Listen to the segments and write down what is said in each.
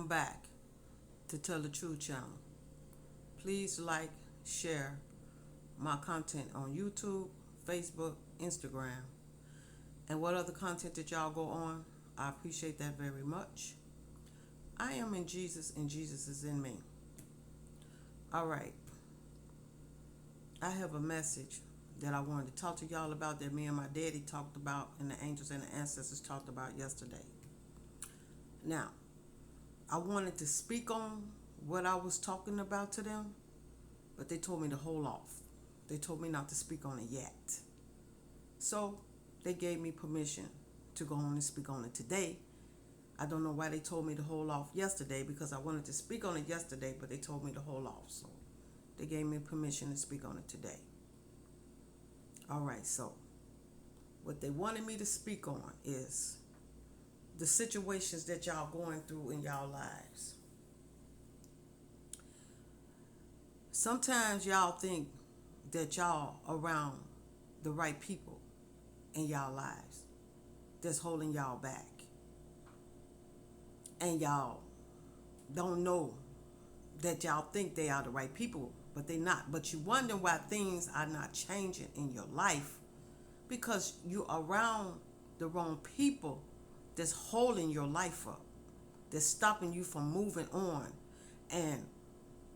back to Tell the Truth channel. Please like, share my content on YouTube, Facebook, Instagram, and what other content that y'all go on. I appreciate that very much. I am in Jesus and Jesus is in me. All right. I have a message that I wanted to talk to y'all about that me and my daddy talked about and the angels and the ancestors talked about yesterday. Now, I wanted to speak on what I was talking about to them, but they told me to hold off. They told me not to speak on it yet. So they gave me permission to go on and speak on it today. I don't know why they told me to hold off yesterday because I wanted to speak on it yesterday, but they told me to hold off. So they gave me permission to speak on it today. All right, so what they wanted me to speak on is the situations that y'all going through in y'all lives. Sometimes y'all think that y'all around the right people in y'all lives that's holding y'all back. And y'all don't know that y'all think they are the right people, but they're not. But you wonder why things are not changing in your life because you're around the wrong people that's holding your life up, that's stopping you from moving on and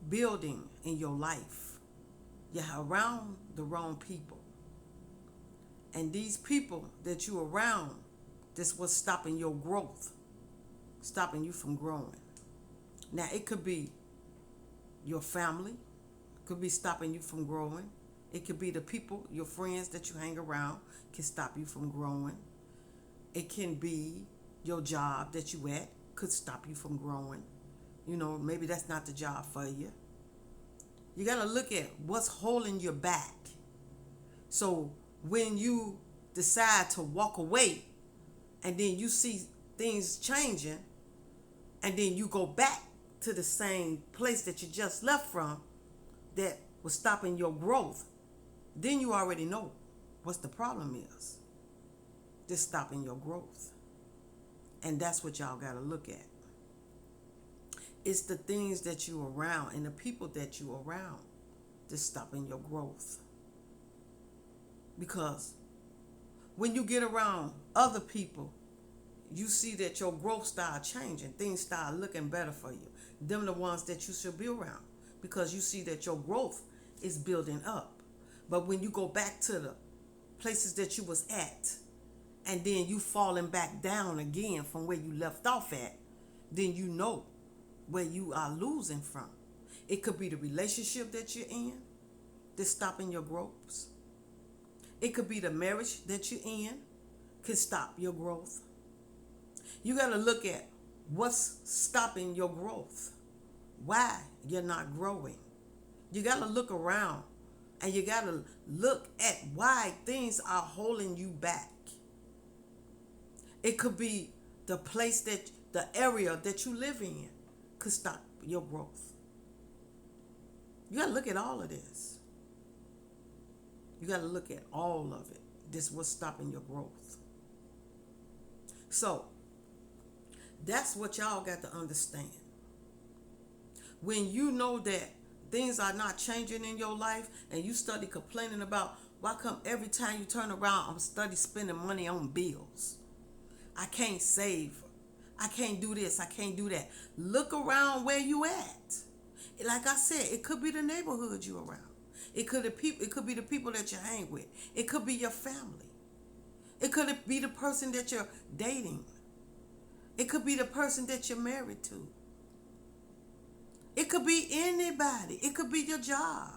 building in your life. You're around the wrong people. And these people that you're around, that's what's stopping your growth, stopping you from growing. Now, it could be your family, could be stopping you from growing. It could be the people, your friends that you hang around can stop you from growing. It can be your job that you at could stop you from growing. You know, maybe that's not the job for you. You got to look at what's holding you back. So when you decide to walk away and then you see things changing and then you go back to the same place that you just left from that was stopping your growth, then you already know what the problem is. That's stopping your growth. And that's what y'all got to look at. It's the things that you around and the people that you around that's stopping your growth. Because when you get around other people, you see that your growth start changing. Things start looking better for you. Them the ones that you should be around because you see that your growth is building up. But when you go back to the places that you was at and then you falling back down again from where you left off at, then you know where you are losing from. It could be the relationship that you're in that's stopping your growth. It could be the marriage that you're in can stop your growth. You got to look at what's stopping your growth. Why you're not growing. You got to look around and you got to look at why things are holding you back. It could be the place that, the area that you live in could stop your growth. You got to look at all of this. You got to look at all of it. This is what's stopping your growth. So, that's what y'all got to understand. When you know that things are not changing in your life and you study complaining about why come every time you turn around I'm study spending money on bills. I can't save. I can't do this. I can't do that. Look around where you at. Like I said, it could be the neighborhood you around. It could be the people that you hang with. It could be your family. It could be the person that you're dating. It could be the person that you're married to. It could be anybody. It could be your job.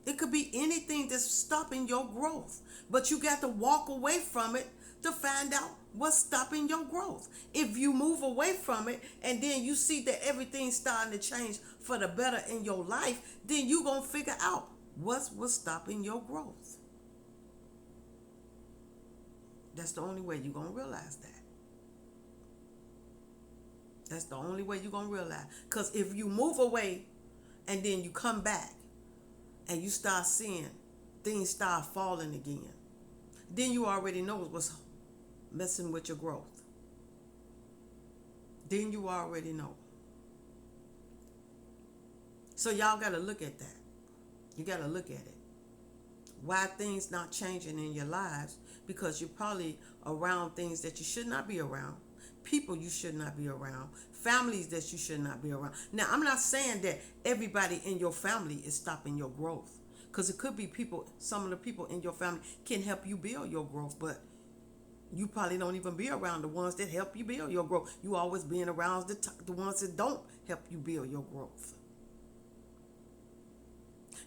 It could be anything that's stopping your growth. But you got to walk away from it to find out what's stopping your growth. If you move away from it and then you see that everything's starting to change for the better in your life, then you're going to figure out what's stopping your growth. That's the only way you're going to realize that. That's the only way you're going to realize. Because if you move away and then you come back and you start seeing things start falling again, then you already know what's messing with your growth. then you already know. So y'all got to look at that. You got to look at it. Why things not changing in your lives? Because you're probably around things that you should not be around, people you should not be around, families that you should not be around. Now, I'm not saying that everybody in your family is stopping your growth, because it could be people, some of the people in your family can help you build your growth, but you probably don't even be around the ones that help you build your growth. You always being around the ones that don't help you build your growth.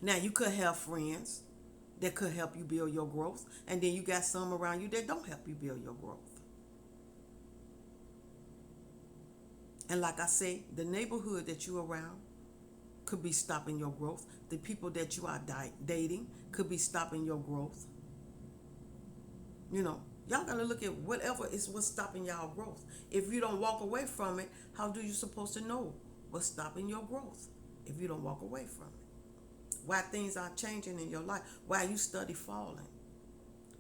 Now, you could have friends that could help you build your growth, and then you got some around you that don't help you build your growth. And like I say, the neighborhood that you're around could be stopping your growth. The people that you are dating could be stopping your growth. You know, y'all got to look at whatever is what's stopping y'all growth. If you don't walk away from it, how do you supposed to know what's stopping your growth if you don't walk away from it? Why things aren't changing in your life? Why you study falling?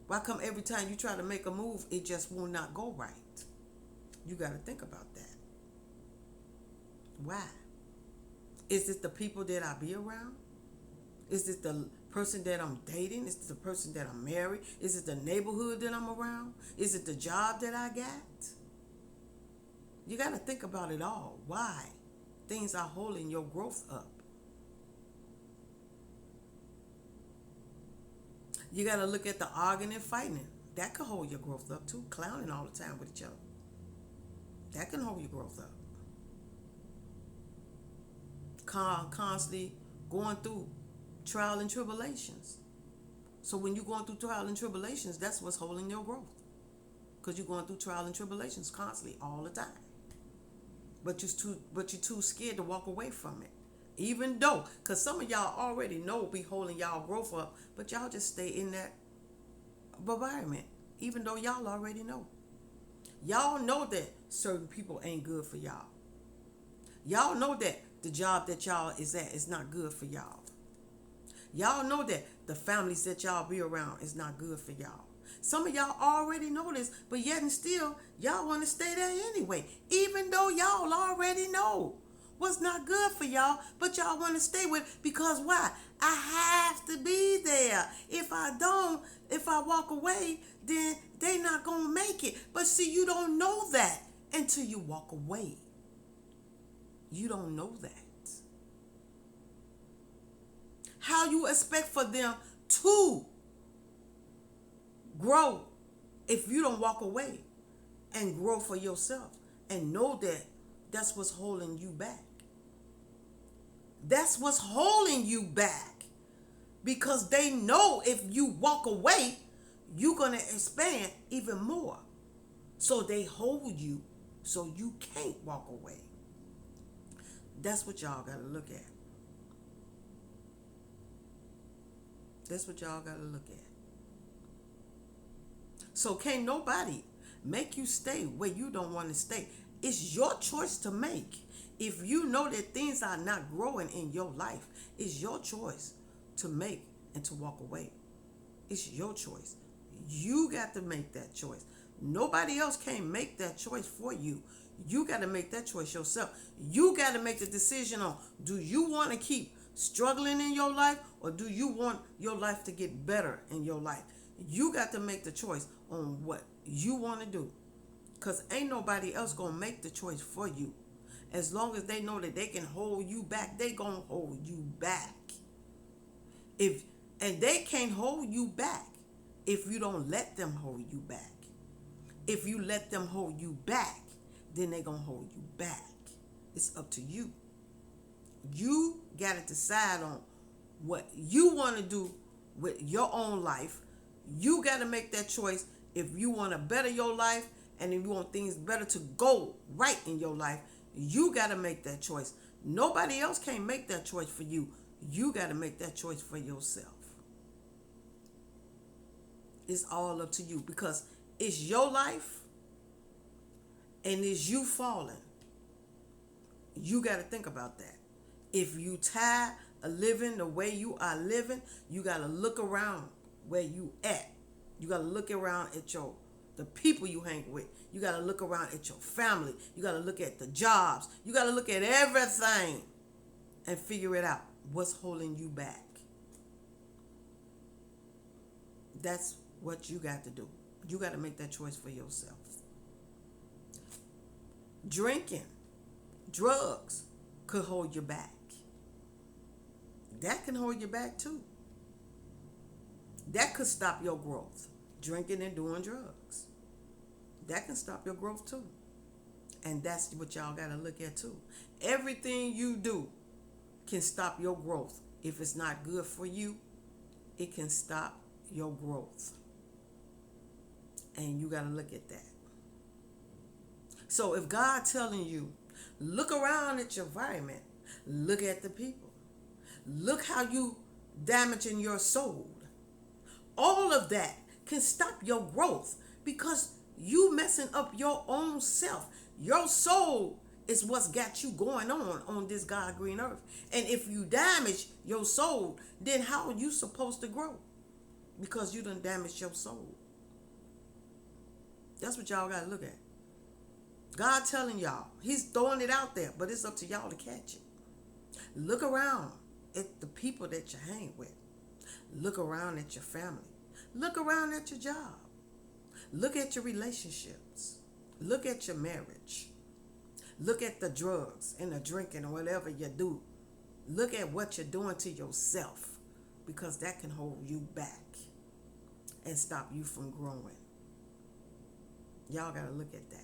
Why come every time you try to make a move, it just will not go right? You got to think about that. Why? Is it the people that I be around? Is it the person that I'm dating? Is it the person that I'm married? Is it the neighborhood that I'm around? Is it the job that I got? You got to think about it all. Why things are holding your growth up? You got to look at the arguing and fighting. That could hold your growth up too. Clowning all the time with each other. That can hold your growth up. Constantly going through trial and tribulations. So when you're going through trial and tribulations, that's what's holding your growth. Because you're going through trial and tribulations constantly all the time. But you're too scared to walk away from it. Even though, because some of y'all already know be holding y'all growth up, but y'all just stay in that environment, even though y'all already know. Y'all know that certain people ain't good for y'all. Y'all know that the job that y'all is at is not good for y'all. Y'all know that the families that y'all be around is not good for y'all. Some of y'all already know this, but yet and still, y'all want to stay there anyway, even though y'all already know what's not good for y'all, but y'all want to stay with it because why? I have to be there. If I walk away, then they not going to make it. But see, you don't know that until you walk away. You don't know that. How you expect for them to grow if you don't walk away and grow for yourself and know that that's what's holding you back. That's what's holding you back because they know if you walk away, you're going to expand even more. So they hold you so you can't walk away. That's what y'all got to look at. That's what y'all got to look at. So can't nobody make you stay where you don't want to stay. It's your choice to make. If you know that things are not growing in your life, it's your choice to make and to walk away. It's your choice. You got to make that choice. Nobody else can make that choice for you. You got to make that choice yourself. You got to make the decision on, do you want to keep struggling in your life or do you want your life to get better in your life? You got to make the choice on what you want to do. Because ain't nobody else going to make the choice for you. As long as they know that they can hold you back, they going to hold you back. And they can't hold you back if you don't let them hold you back. If you let them hold you back, then they going to hold you back. It's up to you. You got to decide on what you want to do with your own life. You got to make that choice if you want to better your life and if you want things better to go right in your life. You got to make that choice. Nobody else can't make that choice for you. You got to make that choice for yourself. It's all up to you because it's your life and it's you falling. You got to think about that. If you tired of living the way you are living, you got to look around where you at. You got to look around at your the people you hang with. You got to look around at your family. You got to look at the jobs. You got to look at everything and figure it out. What's holding you back? That's what you got to do. You got to make that choice for yourself. Drinking, drugs could hold you back. That can hold you back too. That could stop your growth. Drinking and doing drugs. That can stop your growth too. And that's what y'all got to look at too. Everything you do can stop your growth. If it's not good for you, it can stop your growth. And you got to look at that. So if God telling you, look around at your environment, look at the people, look how you damaging your soul. All of that can stop your growth because you messing up your own self. Your soul is what's got you going on this God green earth. And if you damage your soul, then how are you supposed to grow? Because you done damaged your soul. That's what y'all got to look at. God telling y'all, he's throwing it out there, but it's up to y'all to catch it. Look around at the people that you hang with. Look around at your family. Look around at your job. Look at your relationships. Look at your marriage. Look at the drugs and the drinking or whatever you do. Look at what you're doing to yourself, because that can hold you back and stop you from growing. Y'all got to look at that.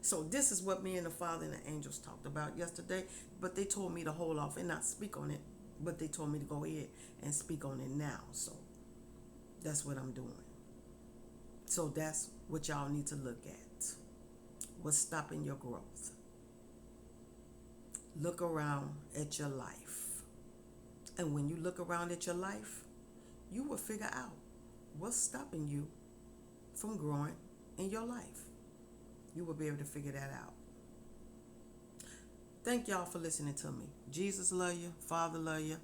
So this is what me and the Father and the angels talked about yesterday, but they told me to hold off and not speak on it, but they told me to go ahead and speak on it now. So that's what I'm doing. So that's what y'all need to look at. What's stopping your growth? Look around at your life. And when you look around at your life, you will figure out what's stopping you from growing in your life. You will be able to figure that out. Thank y'all for listening to me. Jesus love you. Father love you.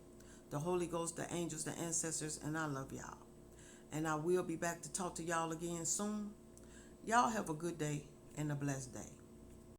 The Holy Ghost, the angels, the ancestors, and I love y'all. And I will be back to talk to y'all again soon. Y'all have a good day and a blessed day.